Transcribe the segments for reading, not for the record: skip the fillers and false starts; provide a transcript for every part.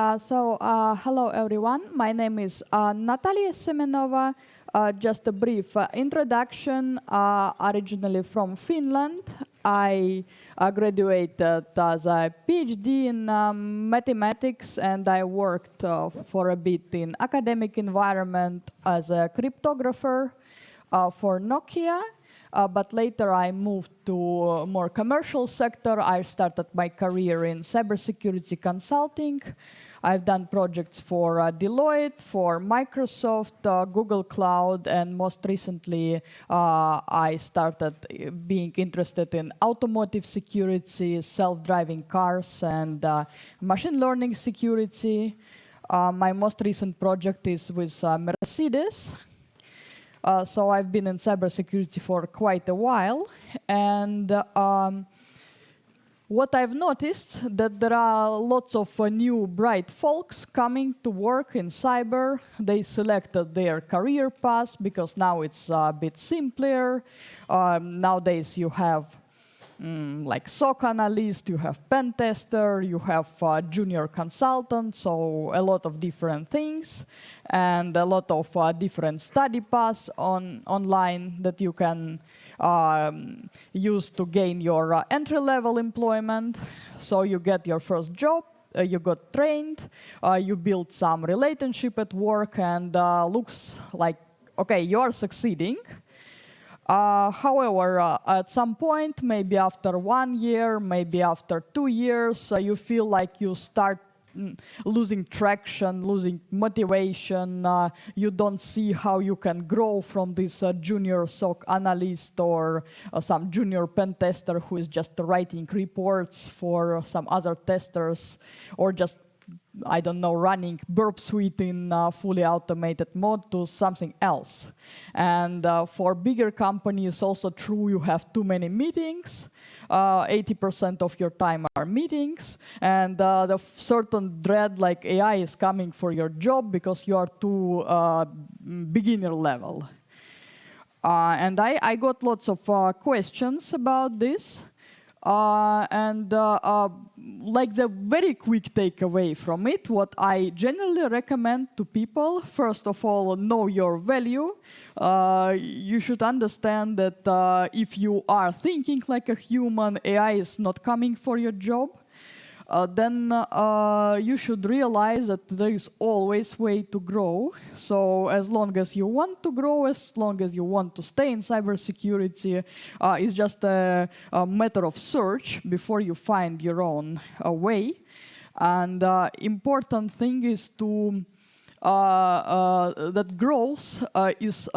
Hello everyone. My name is Natalia Semenova. Just a brief introduction. Originally from Finland, I graduated as a PhD in mathematics, and I worked for a bit in academic environment as a cryptographer for Nokia. But later I moved to a more commercial sector. I started my career in cybersecurity consulting. I've done projects for Deloitte, for Microsoft, Google Cloud, and most recently I started being interested in automotive security, self-driving cars, and machine learning security. My most recent project is with Mercedes. So I've been in cybersecurity for quite a while, and what I've noticed that there are lots of new bright folks coming to work in cyber. They selected their career path because now it's a bit simpler. Nowadays you have like SOC analyst, you have pen tester, you have junior consultant, so a lot of different things, and a lot of different study paths online that you can use to gain your entry-level employment. So you get your first job, you got trained, you build some relationship at work, and looks like, okay, you are succeeding. However, at some point, maybe after 1 year, maybe after 2 years, you feel like you start losing traction, losing motivation. You don't see how you can grow from this junior SOC analyst or some junior pen tester who is just writing reports for some other testers, or just, I don't know, running Burp Suite in fully automated mode to something else. And for bigger companies, also true, you have too many meetings. 80% of your time are meetings, and the certain dread like AI is coming for your job because you are too beginner level. And I got lots of questions about this. Like the very quick takeaway from it, what I generally recommend to people, first of all, know your value. You should understand that if you are thinking like a human, AI is not coming for your job. Then you should realize that there is always way to grow. So as long as you want to grow, as long as you want to stay in cybersecurity, it's just a matter of search before you find your own way. And important thing is to that growth is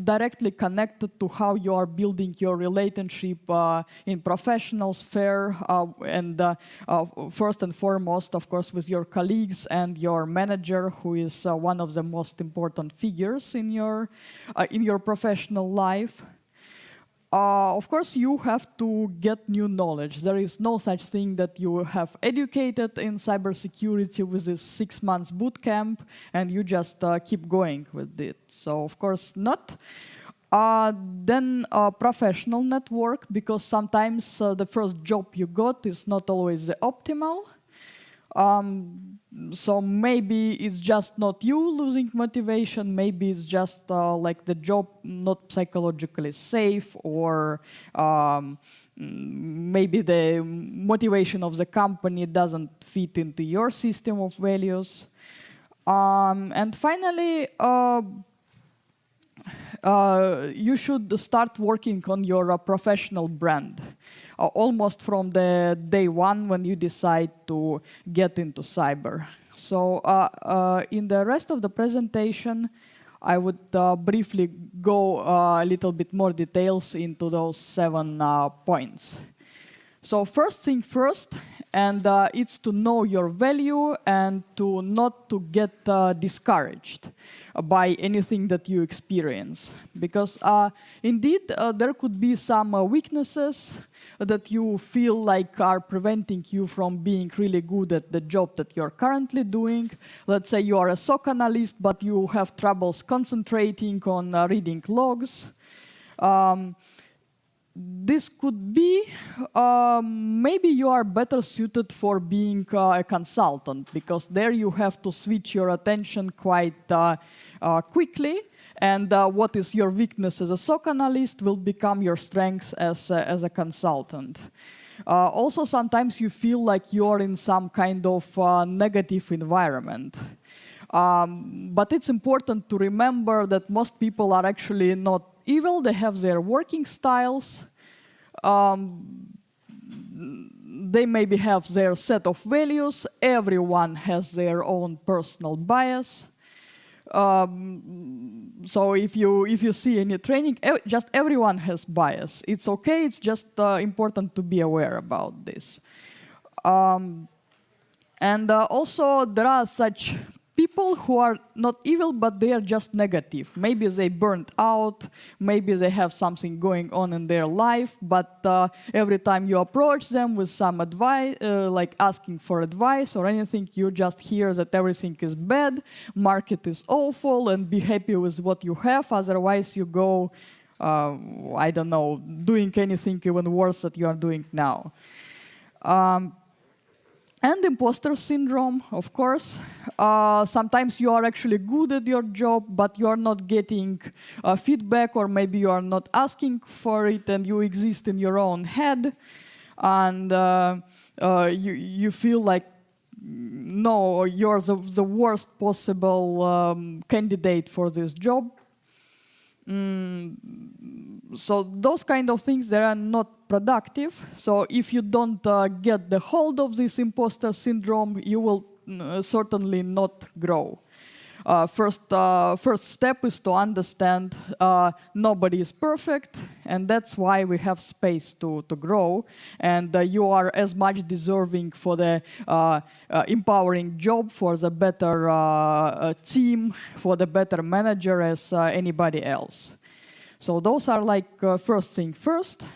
directly connected to how you are building your relationship in professional sphere, and first and foremost, of course, with your colleagues and your manager, who is one of the most important figures in your professional life. Of course, you have to get new knowledge. There is no such thing that you have educated in cybersecurity with this 6 months boot camp and you just keep going with it. So, of course, not. Then professional network, because sometimes the first job you got is not always the optimal. So maybe it's just not you losing motivation, maybe it's just like the job not psychologically safe, or maybe the motivation of the company doesn't fit into your system of values. And finally, you should start working on your professional brand. Almost from the day one when you decide to get into cyber. So in the rest of the presentation, I would briefly go a little bit more details into those 7 points. So first thing first, and it's to know your value and to not to get discouraged by anything that you experience. Because indeed, there could be some weaknesses that you feel like are preventing you from being really good at the job that you're currently doing. Let's say you are a SOC analyst, but you have troubles concentrating on reading logs. this could be, maybe you are better suited for being a consultant, because there you have to switch your attention quite quickly, and what is your weakness as a SOC analyst will become your strengths as a consultant. Also, sometimes you feel like you're in some kind of negative environment. But it's important to remember that most people are actually not evil. They have their working styles. They maybe have their set of values. Everyone has their own personal bias. So if you see any training, just everyone has bias. It's okay. It's just important to be aware about this. And also, there are such people who are not evil, but they are just negative. Maybe they burnt out, maybe they have something going on in their life, but every time you approach them with some advice, like asking for advice or anything, you just hear that everything is bad, market is awful, and be happy with what you have, otherwise you go, I don't know, doing anything even worse that you are doing now. And imposter syndrome, of course. Sometimes you are actually good at your job, but you are not getting feedback, or maybe you are not asking for it, and you exist in your own head. And you feel like, no, you're the worst possible candidate for this job. So those kind of things, they are not productive. So if you don't get the hold of this imposter syndrome, you will certainly not grow. First step is to understand nobody is perfect, and that's why we have space to grow. And you are as much deserving for the empowering job, for the better team, for the better manager as anybody else. So those are like first thing first.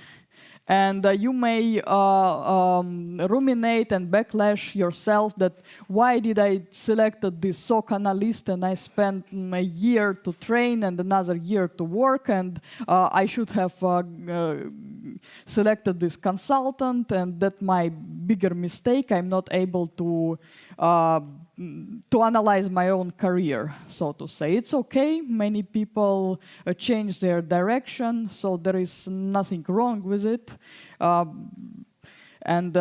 And you may ruminate and backlash yourself that why did I select this SOC analyst and I spent a year to train and another year to work, and I should have selected this consultant, and that's my bigger mistake. I'm not able to analyze my own career, so to say. It's okay. Many people change their direction, so there is nothing wrong with it. And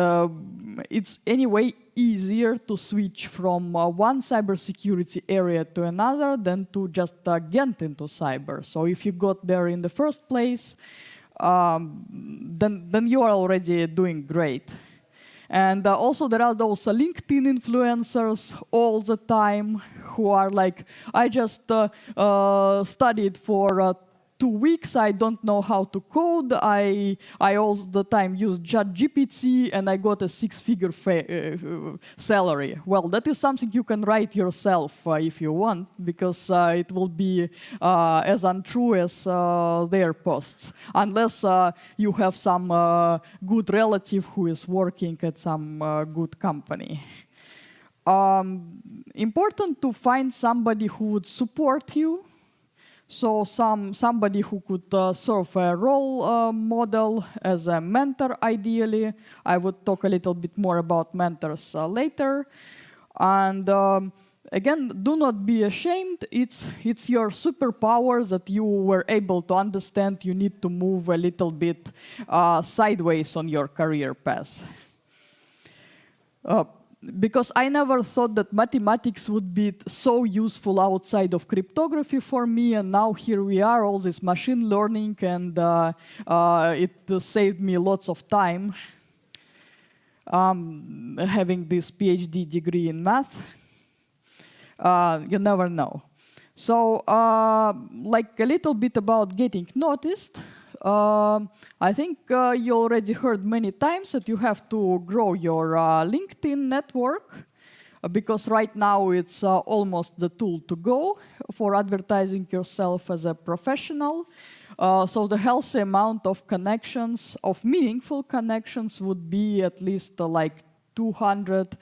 it's anyway easier to switch from one cybersecurity area to another than to just get into cyber. So if you got there in the first place, then you are already doing great. And also there are those LinkedIn influencers all the time who are like, I just studied for 2 weeks, I don't know how to code, I all the time use ChatGPT, and I got a 6-figure salary. Well, that is something you can write yourself if you want, because it will be as untrue as their posts, unless you have some good relative who is working at some good company. Important to find somebody who would support you. So somebody who could serve a role model as a mentor, ideally. I would talk a little bit more about mentors later. And again, do not be ashamed. It's your superpower that you were able to understand you need to move a little bit sideways on your career path. Because I never thought that mathematics would be so useful outside of cryptography for me, and now here we are, all this machine learning, and it saved me lots of time having this PhD degree in math. You never know. So, like a little bit about getting noticed. I think you already heard many times that you have to grow your LinkedIn network, because right now it's almost the tool to go for advertising yourself as a professional. So the healthy amount of connections, of meaningful connections, would be at least like 200,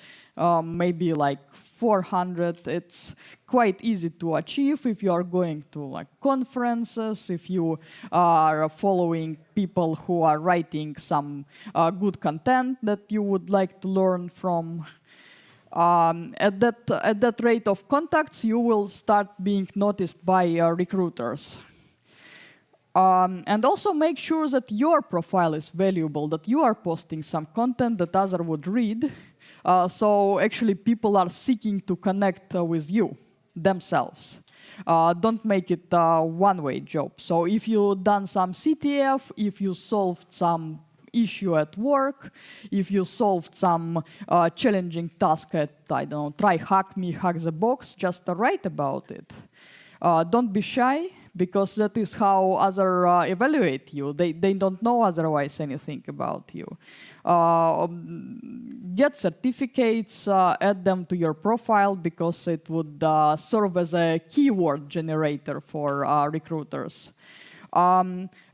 maybe like 400. It's quite easy to achieve if you are going to like conferences, if you are following people who are writing some good content that you would like to learn from. At that rate of contacts, you will start being noticed by recruiters. And also make sure that your profile is valuable, that you are posting some content that others would read. So actually people are seeking to connect with you themselves. Don't make it a one-way job. So if you've done some CTF, if you solved some issue at work, if you solved some challenging task at, I don't know, try hack me, hack the box, just write about it. Don't be shy, because that is how others evaluate you. They don't know otherwise anything about you. Get certificates, add them to your profile, because it would serve as a keyword generator for recruiters.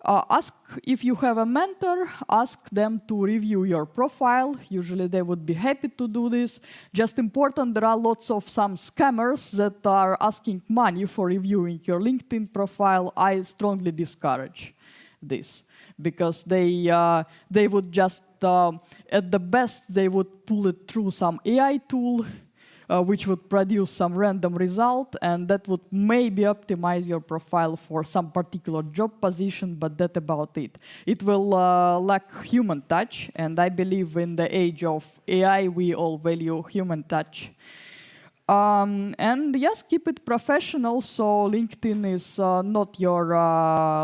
Ask if you have a mentor, ask them to review your profile. Usually they would be happy to do this. Just important, there are lots of some scammers that are asking money for reviewing your LinkedIn profile. I strongly discourage this, because they would just, at the best, they would pull it through some AI tool, which would produce some random result, and that would maybe optimize your profile for some particular job position, but that's about it. It will lack human touch, and I believe in the age of AI, we all value human touch. And yes, keep it professional, so LinkedIn is not your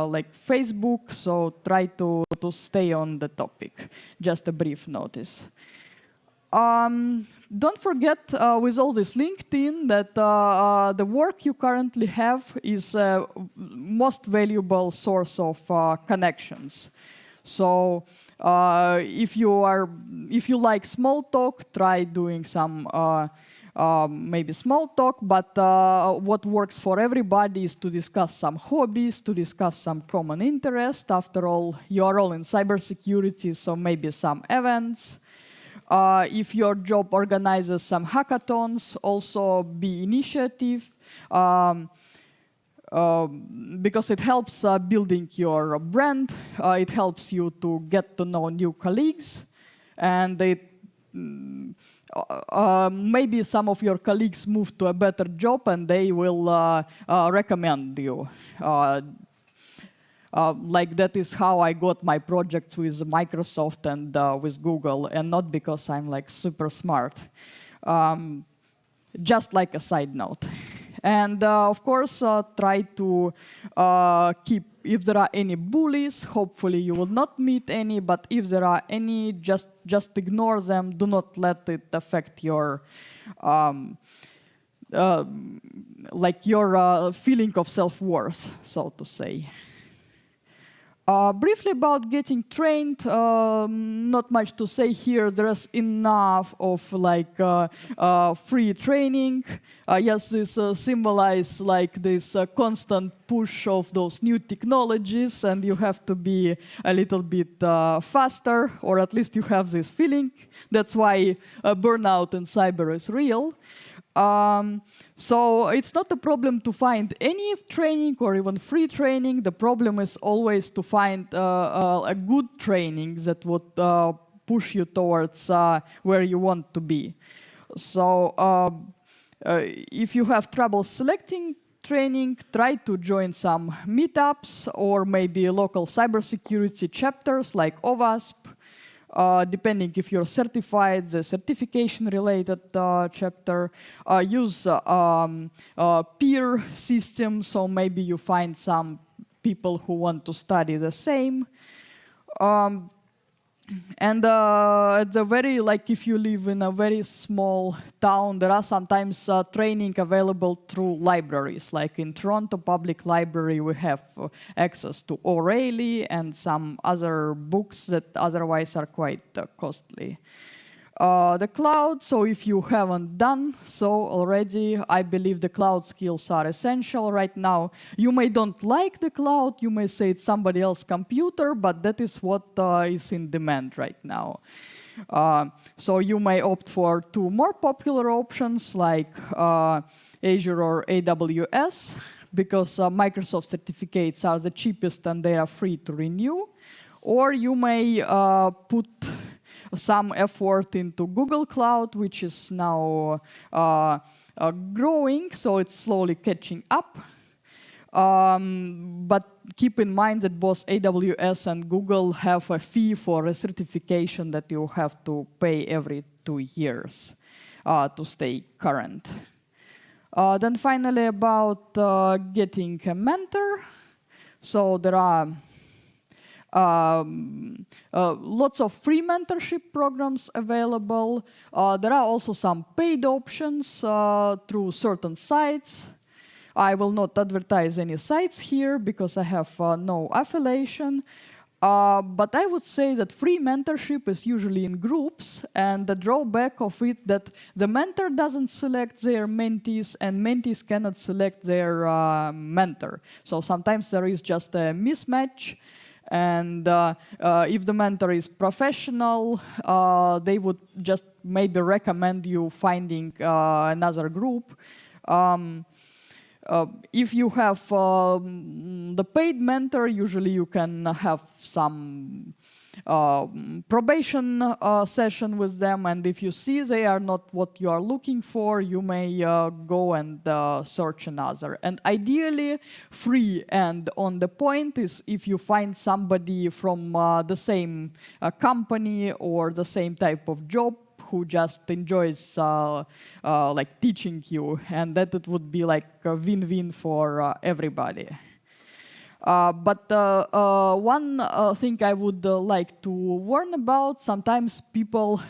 like Facebook, so try to stay on the topic. Just a brief notice. Don't forget with all this LinkedIn that the work you currently have is a most valuable source of connections. So if you like small talk, try doing some maybe small talk, but what works for everybody is to discuss some hobbies, to discuss some common interest. After all, you are all in cybersecurity, so maybe some events. If your job organizes some hackathons, also be initiative, because it helps building your brand, it helps you to get to know new colleagues, and maybe some of your colleagues move to a better job and they will recommend you. Like that is how I got my projects with Microsoft and with Google, and not because I'm like super smart. Just like a side note. And of course, try to keep, if there are any bullies, hopefully you will not meet any, but if there are any, just ignore them. Do not let it affect your like your feeling of self-worth, so to say. Briefly about getting trained, not much to say here. There's enough of like free training. Yes, this symbolizes like this constant push of those new technologies, and you have to be a little bit faster, or at least you have this feeling. That's why burnout in cyber is real. So it's not a problem to find any training or even free training. The problem is always to find a good training that would push you towards where you want to be. So if you have trouble selecting training, try to join some meetups or maybe local cybersecurity chapters like OWASP. Depending if you're certified, the certification-related chapter. Use peer system, so maybe you find some people who want to study the same. And at the very, like if you live in a very small town, there are sometimes training available through libraries. Like in Toronto Public Library, we have access to O'Reilly and some other books that otherwise are quite costly. The cloud, so if you haven't done so already, I believe the cloud skills are essential right now. You may don't like the cloud, you may say it's somebody else's computer, but that is what is in demand right now. So you may opt for two more popular options like Azure or AWS, because Microsoft certificates are the cheapest and they are free to renew. Or you may put some effort into Google Cloud, which is now growing, so it's slowly catching up. But keep in mind that both AWS and Google have a fee for a certification that you have to pay every 2 years to stay current. Then finally, about getting a mentor. So there are lots of free mentorship programs available. There are also some paid options through certain sites. I will not advertise any sites here because I have no affiliation. But I would say that free mentorship is usually in groups, and the drawback of it that the mentor doesn't select their mentees and mentees cannot select their mentor. So sometimes there is just a mismatch. And if the mentor is professional, they would just maybe recommend you finding another group. If you have the paid mentor, usually you can have some probation session with them, and if you see they are not what you are looking for, you may go and search another. And ideally, free and on the point is if you find somebody from the same company or the same type of job who just enjoys like teaching you, and that it would be like a win-win for everybody. But one thing I would like to warn about, sometimes people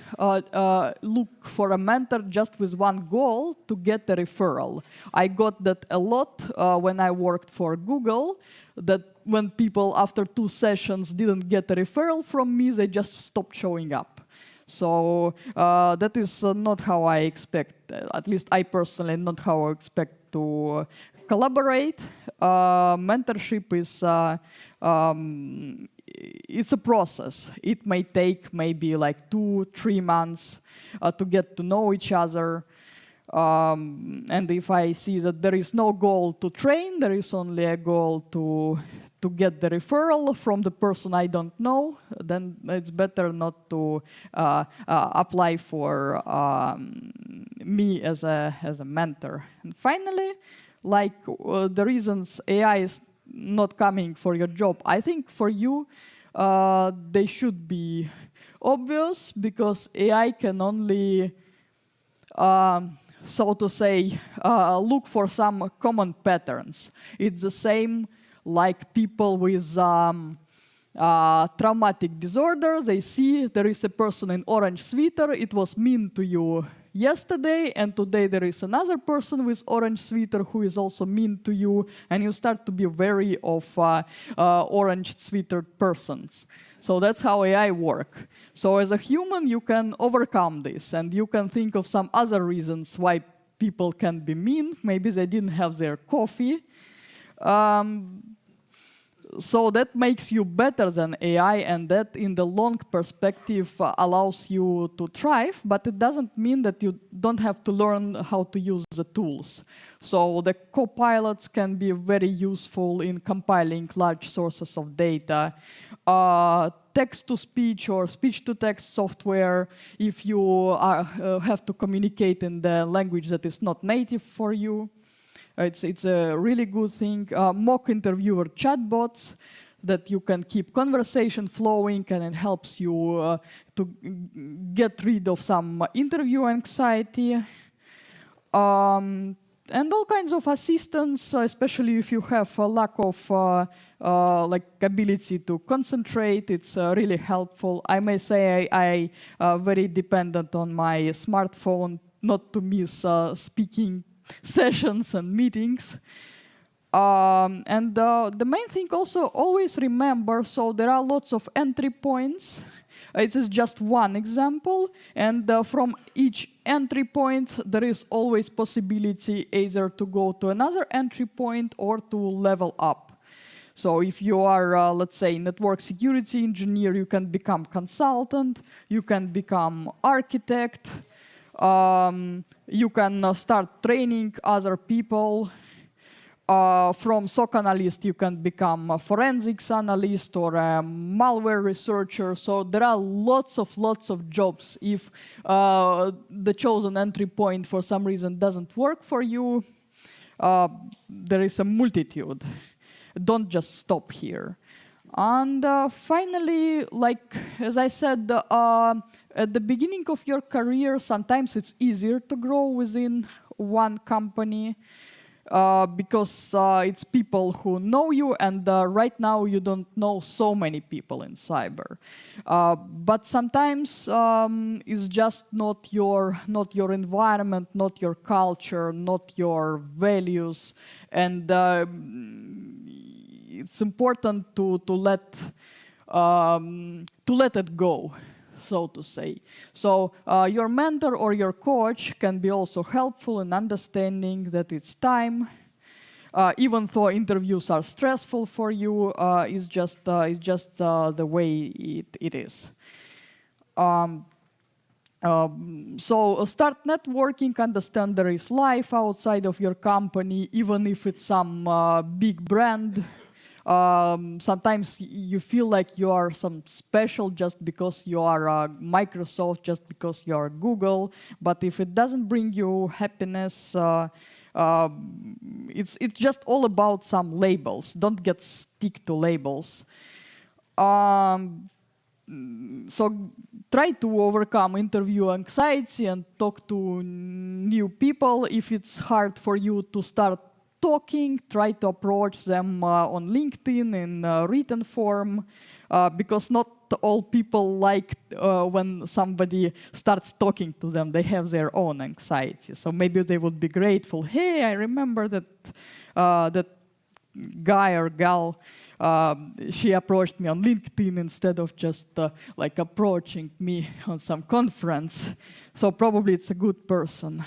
look for a mentor just with one goal, to get a referral. I got that a lot when I worked for Google, that when people after 2 sessions didn't get a referral from me, they just stopped showing up. So that is not how I expect, at least I personally, not how I expect to collaborate. Mentorship is it's a process. It may take maybe like 2-3 months to get to know each other. And if I see that there is no goal to train, there is only a goal to get the referral from the person I don't know, then it's better not to apply for me as a mentor. And finally, like the reasons AI is not coming for your job, I think for you they should be obvious, because AI can only so to say, look for some common patterns. It's the same like people with traumatic disorder. They see there is a person in orange sweater, it was mean to you yesterday, and today there is another person with orange sweater who is also mean to you, and you start to be wary of orange sweatered persons. So that's how AI work. So as a human, you can overcome this, and you can think of some other reasons why people can be mean. Maybe they didn't have their coffee. So that makes you better than AI, and that in the long perspective allows you to thrive, but it doesn't mean that you don't have to learn how to use the tools. So the copilots can be very useful in compiling large sources of data. Text-to-speech or speech-to-text software, if you have to communicate in the language that is not native for you. It's a really good thing. Mock interviewer chatbots that you can keep conversation flowing, and it helps you to get rid of some interview anxiety. And all kinds of assistance, especially if you have a lack of like ability to concentrate, it's really helpful. I may say I very dependent on my smartphone not to miss speaking sessions and meetings. And the main thing also, always remember, so there are lots of entry points. It is just one example, and from each entry point there is always possibility either to go to another entry point or to level up. So if you are, let's say, network security engineer, you can become consultant, you can become architect, you can start training other people. From SOC analyst, you can become a forensics analyst or a malware researcher. So there are lots of jobs. If the chosen entry point for some reason doesn't work for you, there is a multitude. Don't just stop here. And finally, like as I said, at the beginning of your career, sometimes it's easier to grow within one company. Because it's people who know you, and right now you don't know so many people in cyber. But sometimes it's just not your environment, not your culture, not your values, and it's important to let it go, so to say. So your mentor or your coach can be also helpful in understanding that it's time. Even though interviews are stressful for you, it's just the way it is. So start networking, understand there is life outside of your company, even if it's some big brand. Sometimes you feel like you are some special just because you are Microsoft, just because you are Google. But if it doesn't bring you happiness, it's just all about some labels. Don't get stick to labels. So try to overcome interview anxiety and talk to new people. If it's hard for you to start talking, try to approach them on LinkedIn in written form, because not all people like when somebody starts talking to them. They have their own anxiety. So maybe they would be grateful. Hey, I remember that that guy or gal, she approached me on LinkedIn instead of just like approaching me on some conference. So probably it's a good person.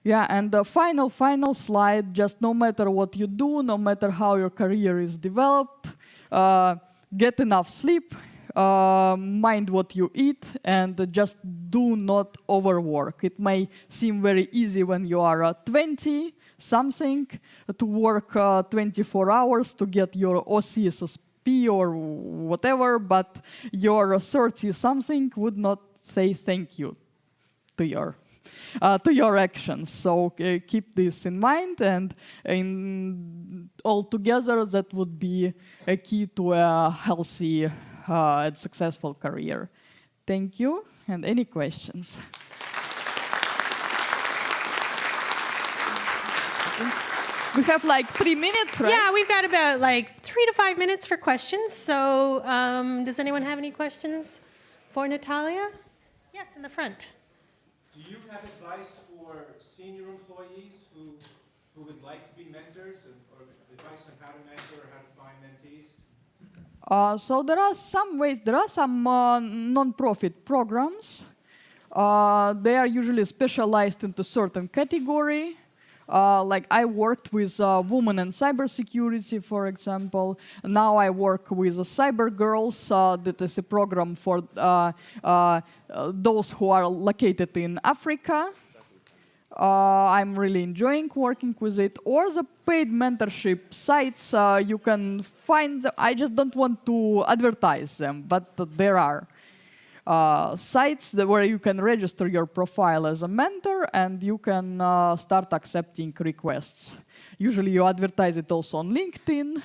Yeah, and the final slide, just no matter what you do, no matter how your career is developed, get enough sleep, mind what you eat, and just do not overwork. It may seem very easy when you are 20-something to work 24 hours to get your OCSSP or whatever, but your 30-something would not say thank you to your actions. So keep this in mind, and altogether that would be a key to a healthy and successful career. Thank you, and any questions? We have like 3 minutes, right? Yeah, we've got about like 3 to 5 minutes for questions. So does anyone have any questions for Natalia? Yes, in the front. Do you have advice for senior employees who would like to be mentors, or advice on how to mentor or how to find mentees? So there are some ways. There are some non-profit programs. They are usually specialized into certain category. Like I worked with women in cybersecurity, for example. Now I work with Cyber Girls. That is a program for those who are located in Africa. I'm really enjoying working with it. Or the paid mentorship sites, you can find. I just don't want to advertise them, but there are sites where you can register your profile as a mentor, and you can start accepting requests. Usually you advertise it also on LinkedIn.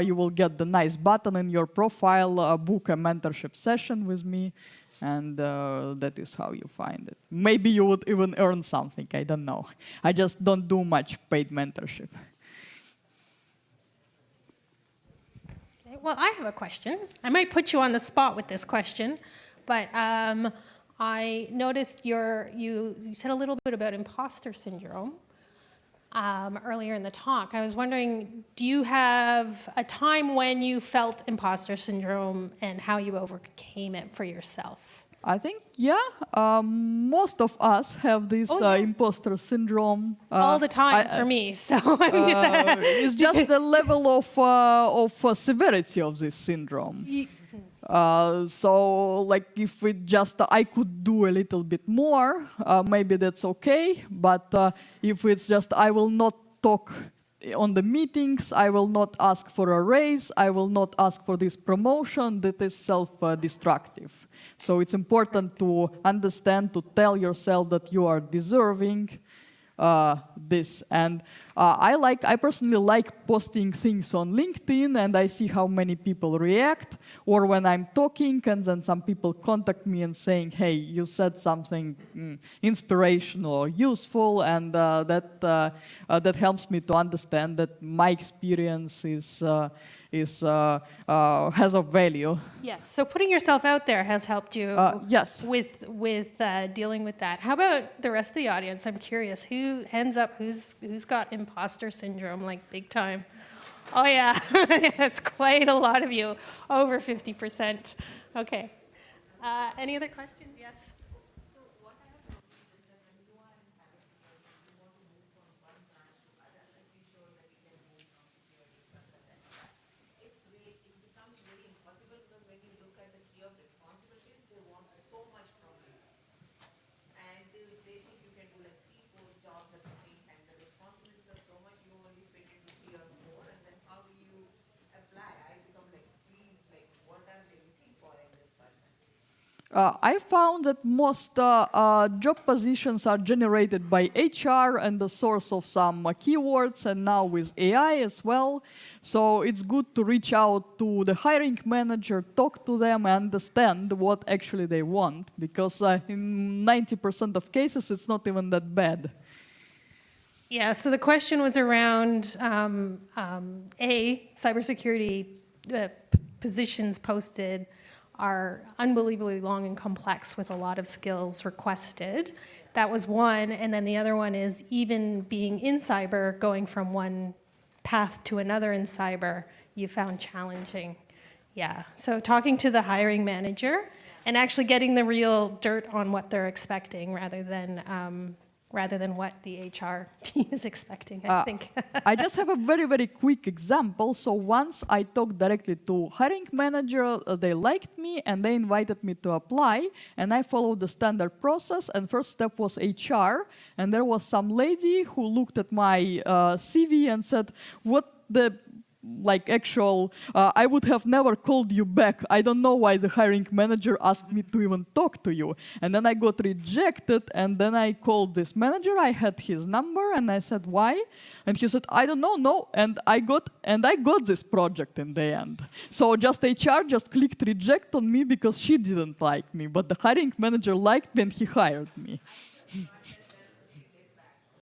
You will get the nice button in your profile, book a mentorship session with me, and that is how you find it. Maybe you would even earn something, I don't know. I just don't do much paid mentorship. Okay, well, I have a question. I might put you on the spot with this question. But I noticed you said a little bit about imposter syndrome earlier in the talk. I was wondering, do you have a time when you felt imposter syndrome and how you overcame it for yourself? I think, most of us have this imposter syndrome. All the time for me. So It's just the level of severity of this syndrome. So, like, if I could do a little bit more, maybe that's okay. But if it's just, I will not talk on the meetings, I will not ask for a raise, I will not ask for this promotion, that is self-destructive. So it's important to understand, to tell yourself that you are deserving this. And I personally like posting things on LinkedIn, and I see how many people react. Or when I'm talking, and then some people contact me and saying, "Hey, you said something inspirational or useful," and that helps me to understand that my experience has a value. Yes. So putting yourself out there has helped you yes. with dealing with that. How about the rest of the audience? I'm curious. Hands up, who's got imposter syndrome, like big time? Oh yeah, it's quite a lot of you, over 50%. Okay. Any other questions? Yes. I found that most job positions are generated by HR and the source of some keywords, and now with AI as well. So it's good to reach out to the hiring manager, talk to them, and understand what actually they want, because in 90% of cases, it's not even that bad. Yeah, so the question was around cybersecurity positions posted are unbelievably long and complex with a lot of skills requested. That was one, and then the other one is even being in cyber, going from one path to another in cyber, you found challenging. Yeah, so talking to the hiring manager and actually getting the real dirt on what they're expecting rather than what the HR team is expecting, I think. I just have a very, very quick example. So once I talked directly to hiring manager, they liked me and they invited me to apply, and I followed the standard process, and first step was HR, and there was some lady who looked at my CV and said, "What the I would have never called you back. I don't know why the hiring manager asked me to even talk to you." And then I got rejected, and then I called this manager. I had his number, and I said, "Why?" And he said, "I don't know, no." And I got this project in the end. So just HR just clicked reject on me because she didn't like me, but the hiring manager liked me and he hired me.